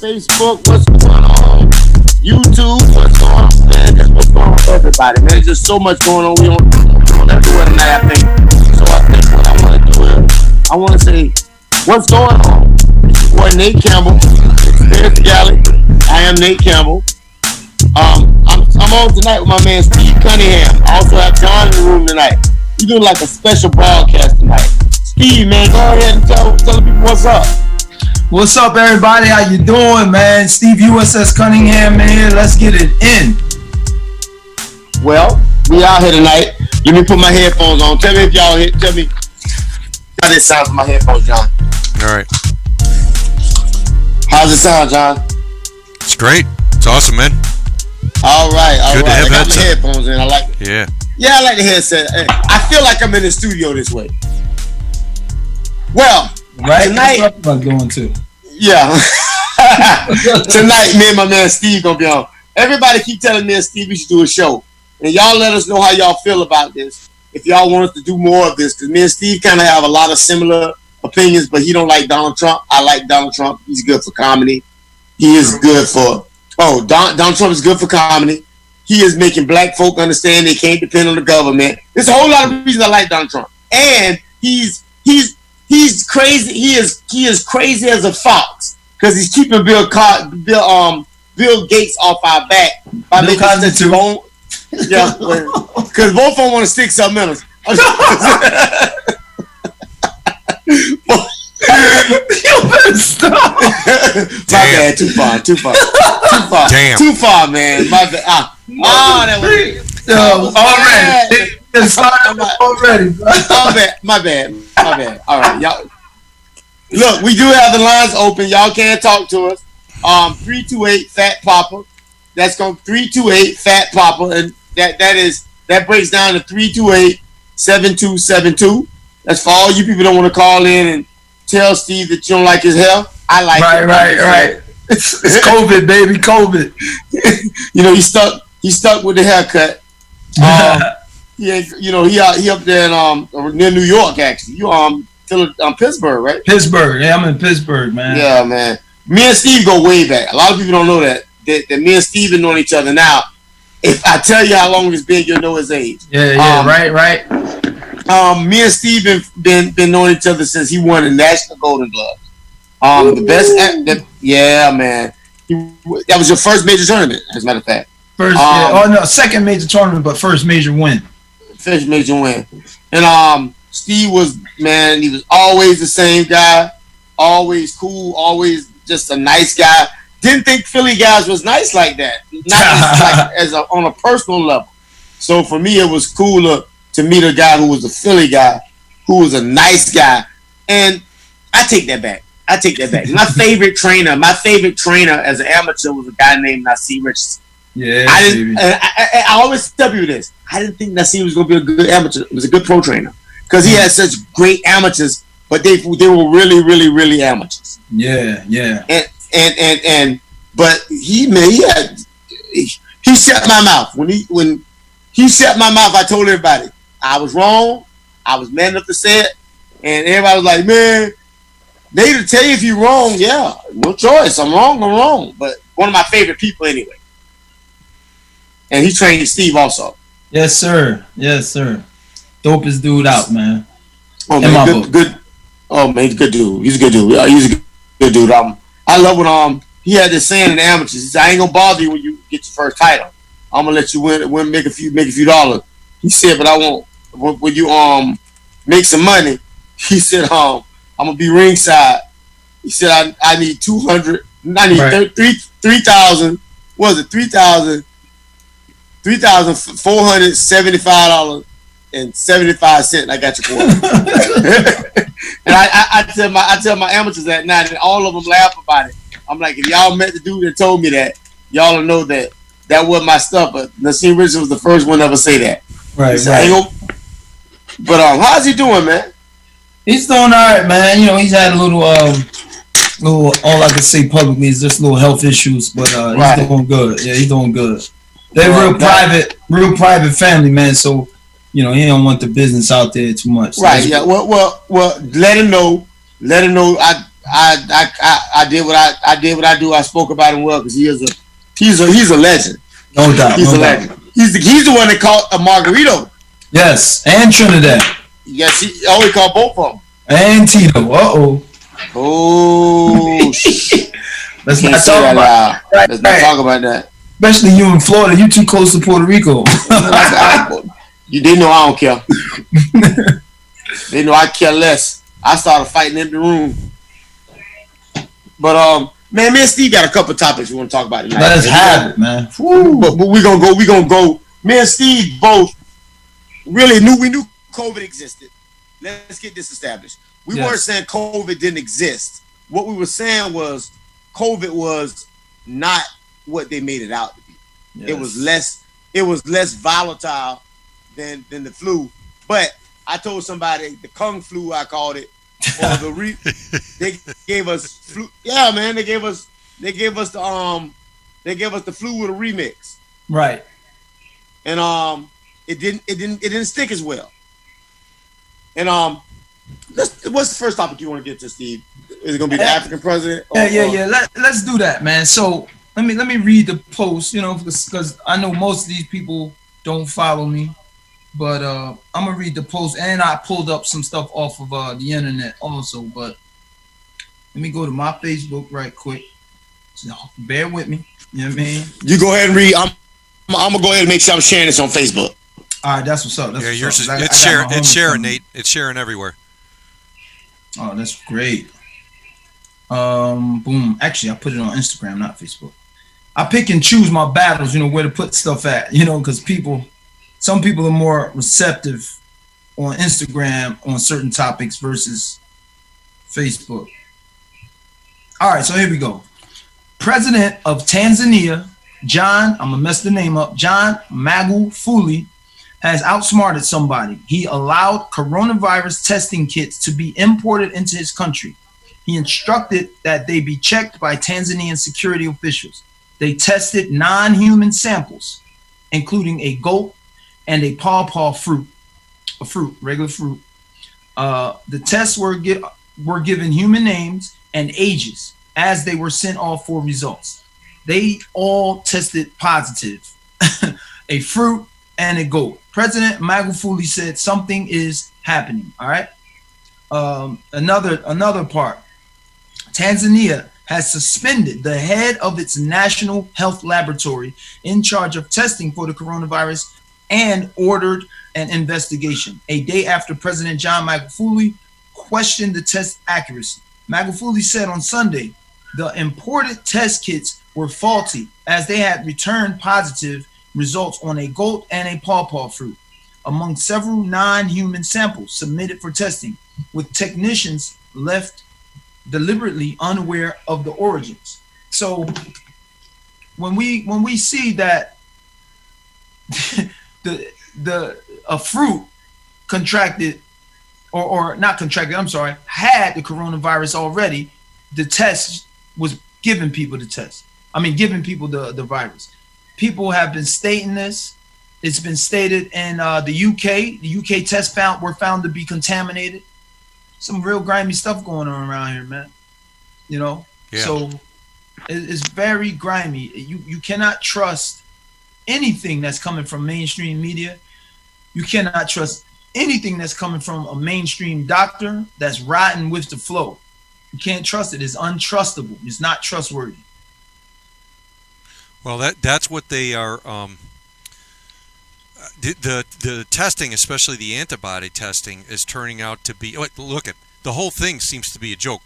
Facebook, what's going on? YouTube, what's going on, man? That's what's going on with everybody, man. There's just so much going on. We don't have to do it tonight, I think. So I think what I want to do is, I want to say, what's going on? It's your boy Nate Campbell. There's the galley. I am Nate Campbell. I'm on tonight with my man Steve Cunningham. I also have John in the room tonight. We're doing like a special broadcast tonight. Steve, man, go ahead and tell the people what's up. What's up, everybody? How you doing, man? Steve USS Cunningham, man. Let's get it in. Well, we out here tonight. Let me put my headphones on. Tell me if y'all hit. Tell me how this sounds with my headphones, John. All right. How's it sound, John? It's great. It's awesome, man. All right. Good to have I got headset. my headphones in. I like it. Yeah. Yeah, I like the headset. I feel like I'm in the studio this way. Well, Right? tonight. That's what I'm going to. Yeah. Tonight, me and my man Steve gonna be on. Everybody keep telling me and Steve we should do a show. And y'all let us know how y'all feel about this. If y'all want us to do more of this. Because me and Steve kind of have a lot of similar opinions, but he don't like Donald Trump. I like Donald Trump. He's good for comedy. He is good for... Donald Trump is good for comedy. He is making black folk understand they can't depend on the government. There's a whole lot of reasons I like Donald Trump. And he's crazy. He is crazy as a fox because he's keeping Bill Gates off our back by making us own. Yeah, because both of them want to stick something in us. You better stop. My bad. Too far. Damn. Too far, man. My bad. That was already. My bad. All right, y'all. Look, we do have the lines open. Y'all can talk to us. 328 Fat Papa. That's going 328 Fat Papa, and that breaks down to 328-7272. That's for all you people that want to call in and tell Steve that you don't like his hair. I like it. Right. It's COVID, baby, COVID. You know, he stuck with the haircut. He up there in near New York, actually. You Pittsburgh, right? Pittsburgh. Yeah, I'm in Pittsburgh, man. Yeah, man. Me and Steve go way back. A lot of people don't know that me and Steve have known each other now. If I tell you how long it's been, you'll know his age. Yeah, right. Me and Steve been knowing each other since he won the National Golden Gloves. The best. Yeah, man. That was your first major tournament, as a matter of fact. Second major tournament, but first major win. First major win. And Steve was, man, he was always the same guy, always cool, always just a nice guy. Didn't think Philly guys was nice like that, not on a personal level. So for me, it was cooler to meet a guy who was a Philly guy, who was a nice guy. And I take that back. My favorite trainer as an amateur was a guy named Nassim Richardson. Yeah, I always tell people this. I didn't think Nassim was going to be a good amateur. He was a good pro trainer because he had such great amateurs, but they were really, really, really amateurs. Yeah. But he shut my mouth when he shut my mouth. I told everybody I was wrong. I was man enough to say it, and everybody was like, "Man, they to tell you if you're wrong." Yeah, no choice. I'm wrong. But one of my favorite people anyway. And he trained Steve also. Yes, sir. Dopest dude out, man. Oh man, good. Oh man, he's a good dude. He's a good dude. He's a good dude. I love when he had this saying in the amateurs. He said, "I ain't gonna bother you when you get your first title. I'm gonna let you win, make a few dollars." He said, "But I won't. When you make some money," he said, "I'm gonna be ringside." He said, "I need 200. I need 3,000. What was it? $3,475.75. I got your quarter." And I tell my amateurs that now, and all of them laugh about it. I'm like, if y'all met the dude that told me that, y'all will know that wasn't my stuff. But Nassim Richardson was the first one to ever say that. Right. But how's he doing, man? He's doing all right, man. You know, he's had a little all I can say publicly is just little health issues, but he's doing good. Yeah, he's doing good. They're real private family, man. So, you know, he don't want the business out there too much. Right. Yeah. Well. Let him know. I I did what I do. I spoke about him well because he's a legend. No doubt. He's a legend. He's the one that caught a Margarito. Yes, and Trinidad. Yes, he caught both of them. And Tito. Oh. Let's not talk about that. Let's not talk about that. Especially you in Florida. You too close to Puerto Rico. You didn't know I don't care. They know I care less. I started fighting in the room. But man, me and Steve got a couple topics we want to talk about tonight. Let's have it, man. But we gonna go. Me and Steve both really knew COVID existed. Let's get this established. We weren't saying COVID didn't exist. What we were saying was COVID was not what they made it out to be. Yes. It was less volatile than the flu. But I told somebody the Kung flu, I called it, or they gave us flu. Yeah, man, they gave us the flu with a remix. Right. And it didn't stick as well. And what's the first topic you want to get to, Steve? Is it gonna be the African president? Yeah. Let's do that, man. So let me read the post, because I know most of these people don't follow me, but I'm gonna read the post, and I pulled up some stuff off of the internet also. But let me go to my Facebook right quick. So bear with me. You know what I mean? You go ahead and read. I'm gonna go ahead and make sure I'm sharing this on Facebook. All right, that's what's up. It's sharing, Nate. It's sharing everywhere. Oh, that's great. Boom. Actually, I put it on Instagram, not Facebook. I pick and choose my battles, where to put stuff at, because some people are more receptive on Instagram on certain topics versus Facebook. All right, so here we go. President of Tanzania, John, I'm gonna mess the name up, John Magufuli, has outsmarted somebody. He allowed coronavirus testing kits to be imported into his country. He instructed that they be checked by Tanzanian security officials. They tested non-human samples, including a goat and a pawpaw fruit, regular fruit. The tests were given human names and ages as they were sent off for results. They all tested positive, a fruit and a goat. President Magufuli said something is happening. All right. Another part. Tanzania has suspended the head of its national health laboratory in charge of testing for the coronavirus and ordered an investigation a day after President John Magufuli questioned the test accuracy. Magufuli said on Sunday the imported test kits were faulty as they had returned positive results on a goat and a pawpaw fruit, among several non-human samples submitted for testing, with technicians left deliberately unaware of the origins. So when we see that a fruit contracted or not contracted, had the coronavirus already, the test was giving people the test. Giving people the virus. People have been stating this. It's been stated in the UK. The UK tests were found to be contaminated. Some real grimy stuff going on around here, man. Yeah. So it's very grimy. You cannot trust anything that's coming from mainstream media. You cannot trust anything that's coming from a mainstream doctor that's riding with the flow. You can't trust it. It's untrustable. It's not trustworthy. Well, that's what they are. The testing, especially the antibody testing, is turning out to be. Look at the whole thing seems to be a joke.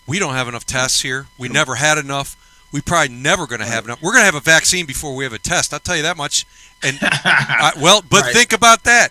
We don't have enough tests here. We never had enough. We probably never going to have enough. We're going to have a vaccine before we have a test. I'll tell you that much. And Think about that.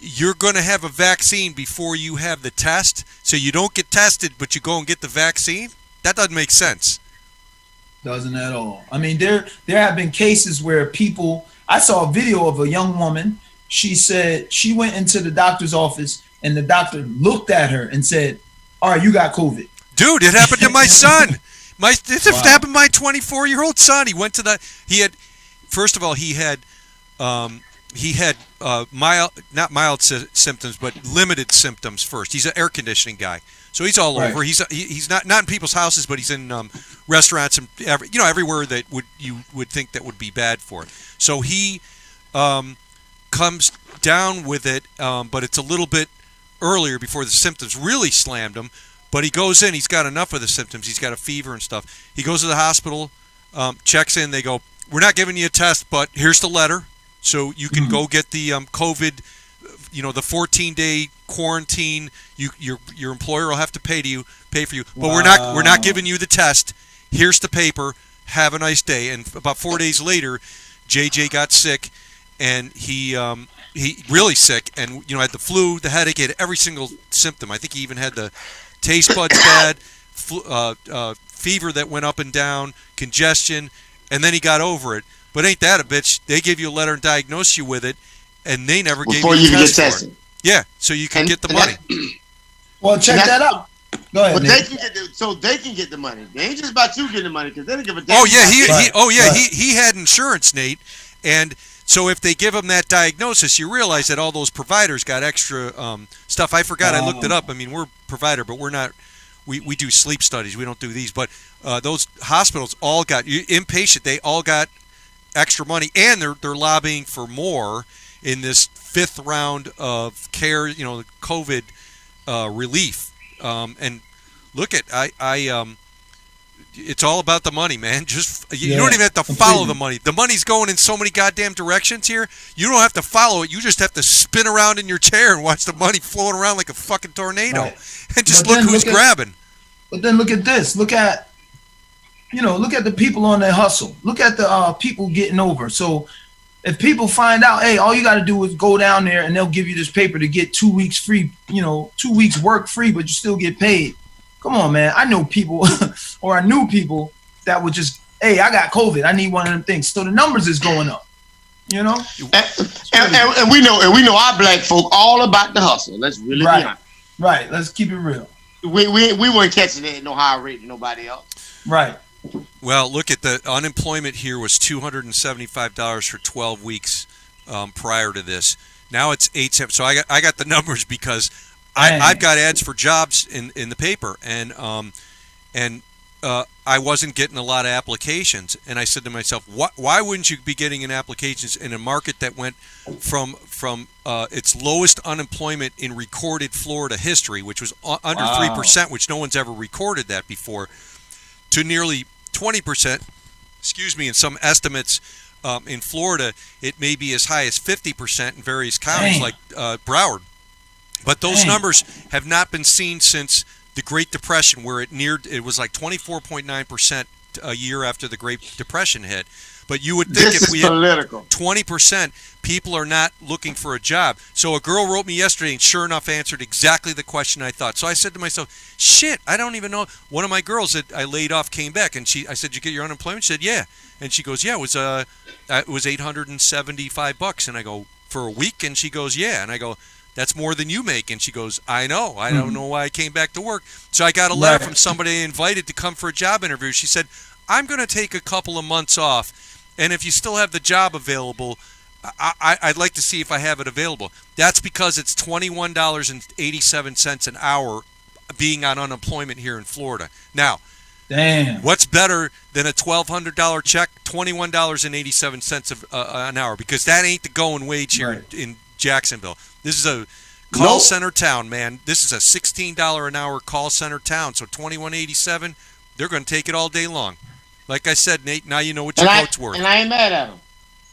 You're going to have a vaccine before you have the test, so you don't get tested, but you go and get the vaccine. That doesn't make sense. Doesn't at all. There have been cases where people. I saw a video of a young woman. She said she went into the doctor's office and the doctor looked at her and said, "All right, you got COVID." Dude, it happened to my son. This happened to my 24-year-old son. He went to he had not mild symptoms, but limited symptoms first. He's an air conditioning guy. So he's all Right. over. He's not in people's houses, but he's in restaurants and everywhere that you would think that would be bad for it. So he comes down with it, but it's a little bit earlier before the symptoms really slammed him. But he goes in. He's got enough of the symptoms. He's got a fever and stuff. He goes to the hospital, checks in. They go, "We're not giving you a test, but here's the letter, so you can go get the COVID. The 14-day quarantine. Your employer will have to pay for you. But we're not giving you the test. Here's the paper. Have a nice day." And about 4 days later, JJ got sick, and he really sick, and had the flu, the headache, he had every single symptom. I think he even had the taste buds bad, fever that went up and down, congestion, and then he got over it. But ain't that a bitch? They give you a letter and diagnose you with it, and they never gave you a test for it. Yeah, so you can get the money. Well, check that out. Go ahead. But Nate. they can get the money. They ain't just about you getting the money, because they don't give a damn. Oh yeah, Right. he had insurance, Nate, and so if they give him that diagnosis, you realize that all those providers got extra stuff. I forgot, I looked it up. I mean, we're a provider, but we're not. We do sleep studies. We don't do these, but those hospitals all got inpatient. They all got extra money, and they're lobbying for more in this 5th round of care. The COVID relief. And look at it's all about the money, man. You don't even have to follow the money. The money's going in so many goddamn directions here. You don't have to follow it. You just have to spin around in your chair and watch the money flowing around like a fucking tornado, and just look who's grabbing. But then look at this. Look at the people on their hustle. Look at the people getting over. So if people find out, hey, all you got to do is go down there and they'll give you this paper to get 2 weeks free, 2 weeks work free, but you still get paid. Come on, man. I know people or I knew people that would just, hey, I got COVID. I need one of them things. So the numbers is going up, And we know our black folk all about the hustle. Let's really be honest. Right. Let's keep it real. We weren't catching it at no higher rate than nobody else. Right. Well, look at the unemployment here was $275 for 12 weeks prior to this. Now it's $870. So I got the numbers because I've got ads for jobs in the paper, and I wasn't getting a lot of applications. And I said to myself, why wouldn't you be getting in applications in a market that went from its lowest unemployment in recorded Florida history, which was under 3%, which no one's ever recorded that before, to nearly 20%, in some estimates in Florida, it may be as high as 50% in various counties like Broward. But those numbers have not been seen since the Great Depression, where it was like 24.9% a year after the Great Depression hit. But you would think if we had 20%, people are not looking for a job. So a girl wrote me yesterday and sure enough answered exactly the question I thought. So I said to myself, shit, I don't even know. One of my girls that I laid off came back, and I said, "Did you get your unemployment?" She said, "Yeah." And she goes, "Yeah, it was $875." And I go, "For a week?" And she goes, "Yeah." And I go, "That's more than you make." And she goes, "I know. I don't know why I came back to work." So I got a letter from somebody I invited to come for a job interview. She said, "I'm going to take a couple of months off, and if you still have the job available, I'd like to see if I have it available." That's because it's $21.87 an hour being on unemployment here in Florida. Now, damn, what's better than a $1,200 check? $21.87 an hour, because that ain't the going wage here in Jacksonville. This is a call center town, man. This is a $16 an hour call center town. So $21.87, they're going to take it all day long. Like I said, Nate, now you know what your vote's worth. And I ain't mad at them.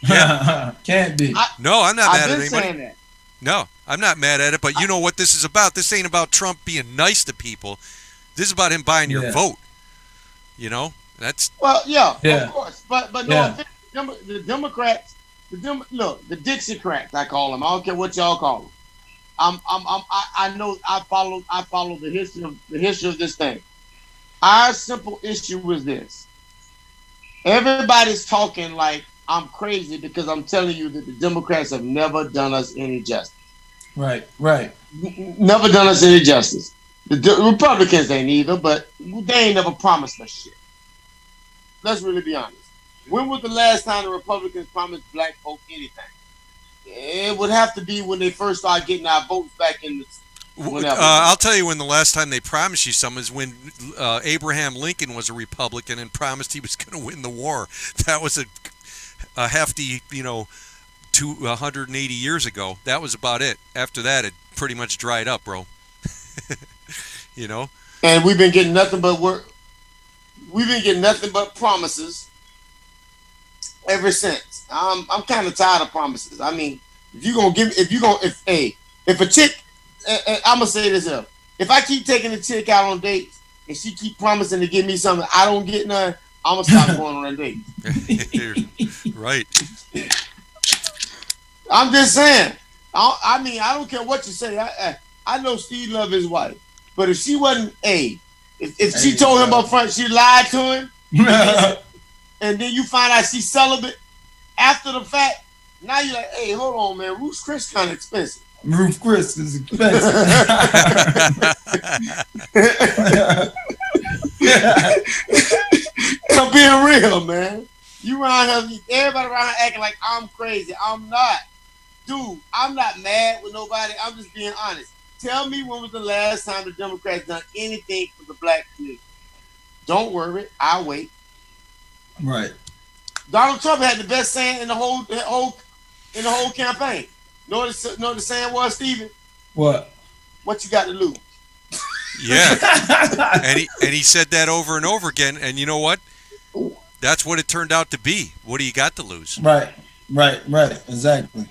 Yeah. Can't be. No, I'm not mad at anybody. Saying that. No, I'm not mad at it, but you know what this is about. This ain't about Trump being nice to people. This is about him buying your vote. That's... Well, of course. But no, the Democrats, the Dixiecrats, I call them. I don't care what y'all call them. I know I follow the history of this thing. Our simple issue is this. Everybody's talking like I'm crazy because I'm telling you that the Democrats have never done us any justice. Right. Never done us any justice. The Republicans ain't either, but they ain't never promised us shit. Let's really be honest. When was the last time the Republicans promised black folk anything? It would have to be when they first started getting our votes back in the Whenever. I'll tell you when the last time they promised you something is when Abraham Lincoln was a Republican and promised he was going to win the war. That was a hefty, 180 years ago. That was about it. After that, it pretty much dried up, bro. And we've been getting nothing but promises ever since. I'm kind of tired of promises. I mean, if a chick, I'm gonna say this up. If I keep taking a chick out on dates and she keep promising to give me something, I don't get none, I'm gonna stop going on dates. Right. I'm just saying. I don't care what you say. I know Steve loved his wife, but if she wasn't if she told him up front she lied to him, and then you find out she's celibate after the fact, now you're like, hey, hold on, man, Ruth's Chris kind of expensive. Ruth Chris is expensive. I'm being real, man. You around here, everybody around here acting like I'm crazy. I'm not. Dude, I'm not mad with nobody. I'm just being honest. Tell me when was the last time the Democrats done anything for the black community? Don't worry, I'll wait. Right. Donald Trump had the best saying in the whole campaign. Know what the saying was, Steven? What? What you got to lose? Yeah. and he said that over and over again. And you know what? That's what it turned out to be. What do you got to lose? Right. Exactly.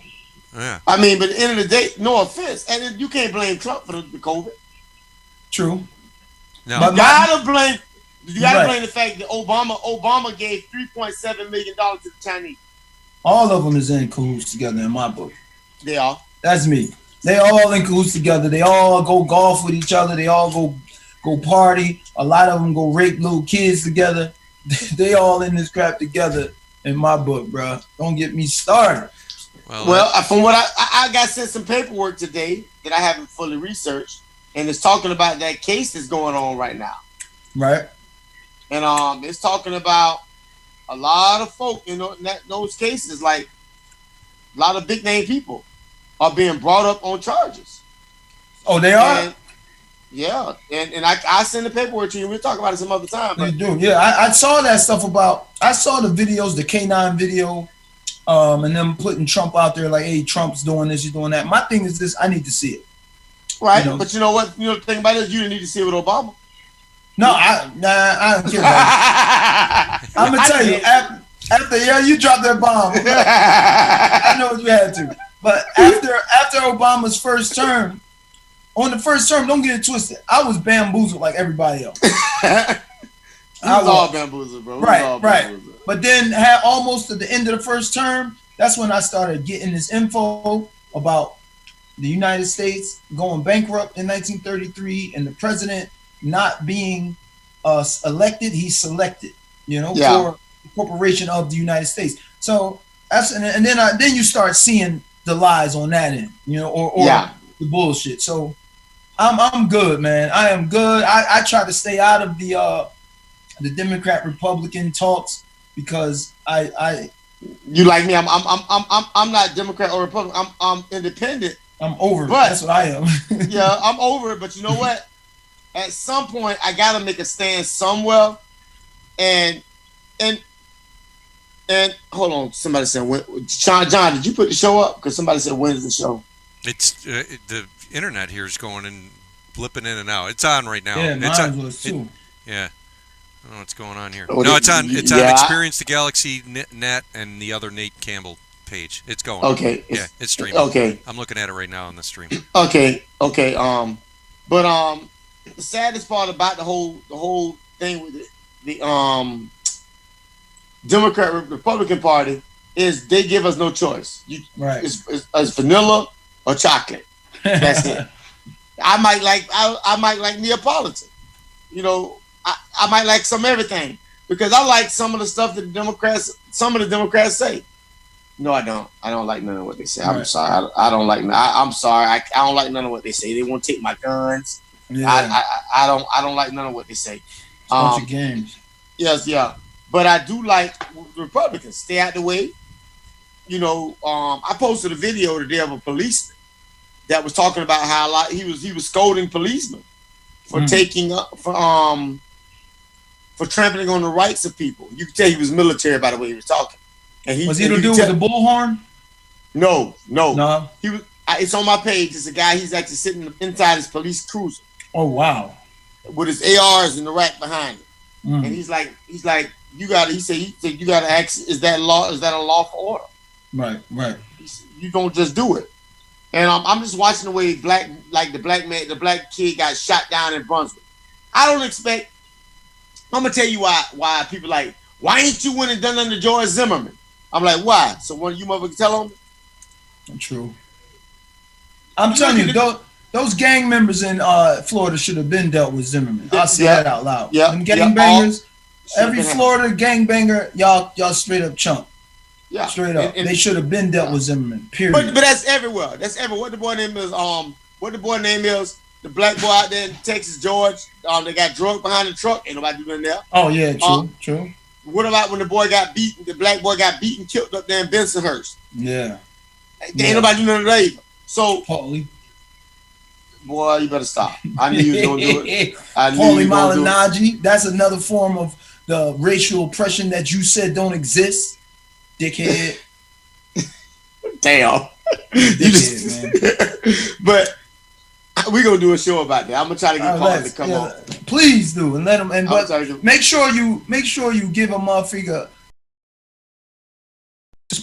Yeah. I mean, but at the end of the day, no offense, and you can't blame Trump for the COVID. True. No. But you gotta blame the fact that Obama gave $3.7 million to the Chinese. All of them is in cahoots together in my book. They are. That's me. They all in cahoots together. They all go golf with each other. They all go party. A lot of them go rape little kids together. They all in this crap together in my book, bro. Don't get me started. Well, from what I got sent some paperwork today that I haven't fully researched, and it's talking about that case that's going on right now. Right. And it's talking about a lot of folk in those cases, like a lot of big name people are being brought up on charges. Oh, they are? And, yeah. And I send the paperwork to you. We'll talk about it some other time. But you do. Yeah, I saw that stuff I saw the videos, the K9 video, and them putting Trump out there like, hey, Trump's doing this, he's doing that. My thing is this, I need to see it. Right. But you know what? The thing about it is you didn't need to see it with Obama. No, I don't care about it. I'm gonna tell you, after you dropped that bomb, I know you had to. But after Obama's first term, on the first term, don't get it twisted, I was bamboozled like everybody else. I was all bamboozled, bro. Right. But then almost at the end of the first term, that's when I started getting this info about the United States going bankrupt in 1933 and the president not being elected, he's selected, for the corporation of the United States. So then you start seeing the lies on that end, or the bullshit. So I'm good, man. I am good. I try to stay out of the Democrat Republican talks because you like me. I'm not Democrat or Republican. I'm independent. I'm over it. That's what I am. Yeah, I'm over it. But you know what? At some point, I gotta make a stand somewhere. And hold on. Somebody said, John, did you put the show up? Because somebody said, when is the show? It's the internet here is going and blipping in and out. It's on right now. Yeah, it's mine was too. Yeah. I don't know what's going on here. No, it's on. It's on Experience the Galaxy Net and the other Nate Campbell page. It's going. Okay. Yeah, it's streaming. Okay. I'm looking at it right now on the stream. Okay. But the saddest part about the whole thing with the Democrat Republican Party is they give us no choice. Right. It's vanilla or chocolate. That's it. I might like Neapolitan. I might like some everything because I like some of the stuff that some of the Democrats say. No, I don't. I don't like none of what they say. I'm sorry. I don't like. I'm sorry. I don't like none of what they say. They won't take my guns. Yeah. I don't like none of what they say. Bunch of games. Yes, yeah. But I do like Republicans. Stay out the way. I posted a video today of a policeman that was talking about how he was scolding policemen for taking up for trampling on the rights of people. You could tell he was military by the way he was talking. And was he to do with the bullhorn? No. He was. It's on my page. It's a guy. He's actually sitting inside his police cruiser. Oh wow! With his ARs in the rack behind him, and he's like, you got. He said, you got to ask, is that law? Is that a lawful order? Right. You don't just do it. And I'm just watching the way the black kid got shot down in Brunswick. I don't expect. I'm gonna tell you why people like, why ain't you went and done under George Zimmerman? I'm like, why? So one of you motherfuckers tell them. True. I'm telling you, those gang members in Florida should have been dealt with Zimmerman. I'll say that out loud. Yeah. Them gangbangers, every Florida gangbanger, y'all straight up chump. Yeah. Straight up. They should have been dealt with Zimmerman. Period. But that's everywhere. That's everywhere. What the boy name is? The black boy out there in Texas, George. They got drugged behind the truck. Ain't nobody doing that. Oh yeah, true. What about when the black boy got beaten, killed up there in Bensonhurst? Yeah. Ain't nobody doing that either. So, Paulie. Boy, you better stop. I knew you was gonna do it. Paulie Malignaggi. That's another form of the racial oppression that you said don't exist, dickhead. Damn. Man. But we're gonna do a show about that. I'm gonna try to get Paul to come on. Please do, and let him. But make sure you give a motherfucker